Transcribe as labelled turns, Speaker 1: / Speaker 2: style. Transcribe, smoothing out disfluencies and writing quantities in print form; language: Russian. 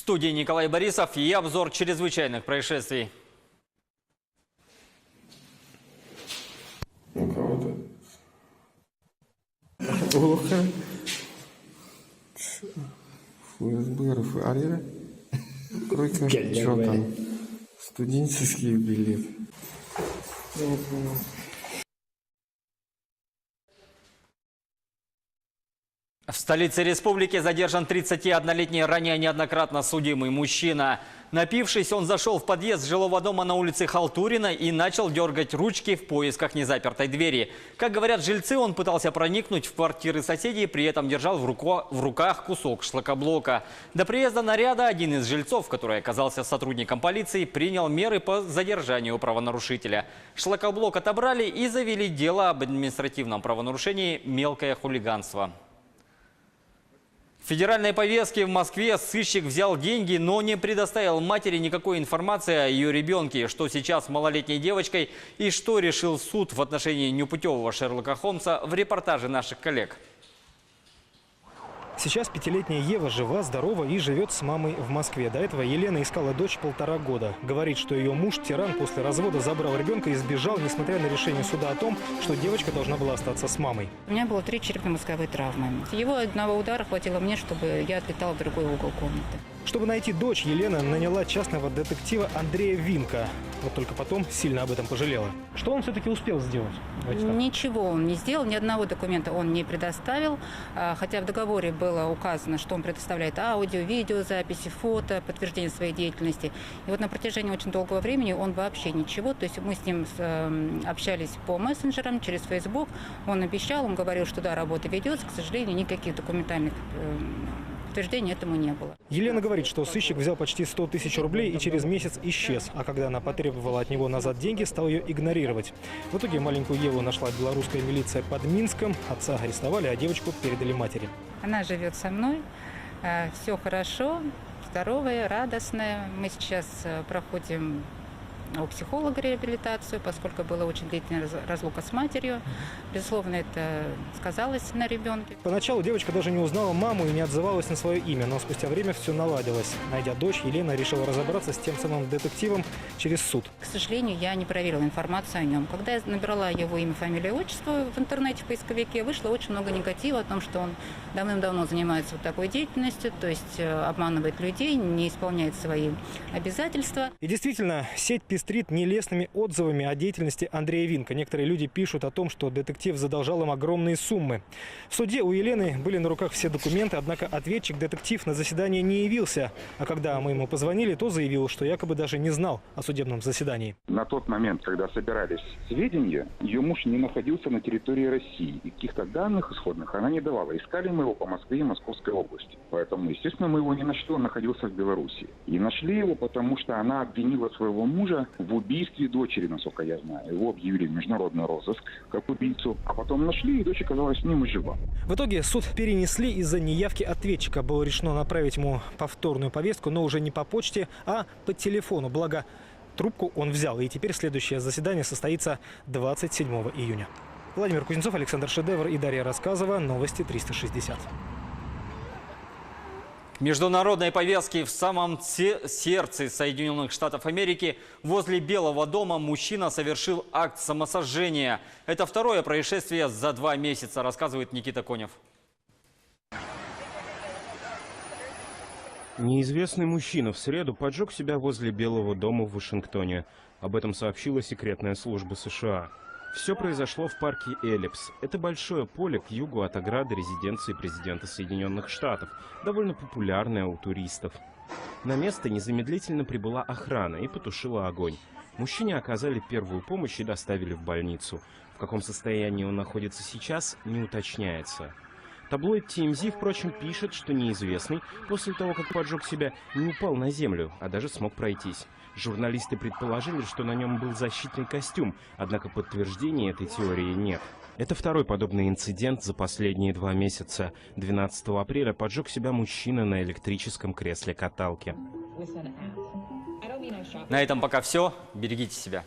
Speaker 1: студии Николай Борисов и обзор чрезвычайных происшествий.
Speaker 2: У кого-то плохо. ФСБ, РФ, Кройка, что там? Студенческий билет.
Speaker 1: В столице республики задержан 31-летний ранее неоднократно судимый мужчина. Напившись, он зашел в подъезд жилого дома на улице Халтурина и начал дергать ручки в поисках незапертой двери. Как говорят жильцы, он пытался проникнуть в квартиры соседей, при этом держал в руках кусок шлакоблока. До приезда наряда один из жильцов, который оказался сотрудником полиции, принял меры по задержанию правонарушителя. Шлакоблок отобрали и завели дело об административном правонарушении «Мелкое хулиганство». В федеральной повестке в Москве сыщик взял деньги, но не предоставил матери никакой информации о ее ребенке, что сейчас с малолетней девочкой и что решил суд в отношении непутевого Шерлока Холмса, в репортаже наших коллег.
Speaker 3: Сейчас 5-летняя Ева жива, здорова и живет с мамой в Москве. До этого Елена искала дочь 1,5 года. Говорит, что ее муж, тиран, после развода забрал ребенка и сбежал, несмотря на решение суда о том, что девочка должна была остаться с мамой.
Speaker 4: У меня было 3 черепно-мозговые травмы. Его одного удара хватило мне, чтобы я отлетала в другой угол комнаты.
Speaker 3: Чтобы найти дочь, Елена наняла частного детектива Андрея Винка. Вот только потом сильно об этом пожалела. Что он все-таки успел сделать?
Speaker 4: Ничего он не сделал, ни одного документа он не предоставил. Хотя в договоре было указано, что он предоставляет аудио, видеозаписи, фото, подтверждение своей деятельности. И вот на протяжении очень долгого времени он вообще ничего. То есть мы с ним общались по мессенджерам, через Facebook. Он обещал, он говорил, что да, работа ведется. К сожалению, никаких документальных подтверждений этому не было.
Speaker 3: Елена говорит, что сыщик взял почти 100 тысяч рублей и через месяц исчез. А когда она потребовала от него назад деньги, стал ее игнорировать. В итоге маленькую Еву нашла белорусская милиция под Минском. Отца арестовали, а девочку передали матери.
Speaker 4: Она живет со мной, все хорошо, здоровая, радостная. Мы сейчас проходим у психолога реабилитацию, поскольку была очень длительная разлука с матерью. Безусловно, это сказалось на ребенке.
Speaker 3: Поначалу девочка даже не узнала маму и не отзывалась на свое имя, но спустя время все наладилось. Найдя дочь, Елена решила разобраться с тем самым детективом через суд.
Speaker 4: К сожалению, я не проверила информацию о нем. Когда я набрала его имя, фамилию, отчество в интернете, в поисковике, вышло очень много негатива о том, что он давным-давно занимается вот такой деятельностью, то есть обманывает людей, не исполняет свои обязательства.
Speaker 3: И действительно, сеть пестрит нелестными отзывами о деятельности Андрея Винка. Некоторые люди пишут о том, что детектив задолжал им огромные суммы. В суде у Елены были на руках все документы, однако ответчик-детектив на заседание не явился. А когда мы ему позвонили, то заявил, что якобы даже не знал о судебном заседании.
Speaker 5: На тот момент, когда собирались сведения, ее муж не находился на территории России. И каких-то данных исходных она не давала. Искали мы его по Москве и Московской области. Поэтому, естественно, мы его не нашли, он находился в Беларуси. И нашли его, потому что она обвинила своего мужа в убийстве дочери, насколько я знаю. Его объявили в международный розыск как убийцу, а потом нашли, и дочь оказалась с ним и жива.
Speaker 3: В итоге суд перенесли из-за неявки ответчика. Было решено направить ему повторную повестку, но уже не по почте, а по телефону. Благо, трубку он взял, и теперь следующее заседание состоится 27 июня. Владимир Кузнецов, Александр Шедевр и Дарья Рассказова. Новости 360.
Speaker 1: Международной повестки в самом сердце Соединенных Штатов Америки возле Белого дома мужчина совершил акт самосожжения. Это второе происшествие за 2 месяца, рассказывает Никита Конев.
Speaker 6: Неизвестный мужчина в среду поджег себя возле Белого дома в Вашингтоне. Об этом сообщила секретная служба США. Все произошло в парке Эллипс. Это большое поле к югу от ограды резиденции президента Соединенных Штатов, довольно популярное у туристов. На место незамедлительно прибыла охрана и потушила огонь. Мужчине оказали первую помощь и доставили в больницу. В каком состоянии он находится сейчас, не уточняется. Таблоид TMZ, впрочем, пишет, что неизвестный после того, как поджег себя, не упал на землю, а даже смог пройтись. Журналисты предположили, что на нем был защитный костюм, однако подтверждения этой теории нет. Это второй подобный инцидент за последние 2 месяца. 12 апреля поджег себя мужчина на электрическом кресле-каталке.
Speaker 1: На этом пока все. Берегите себя.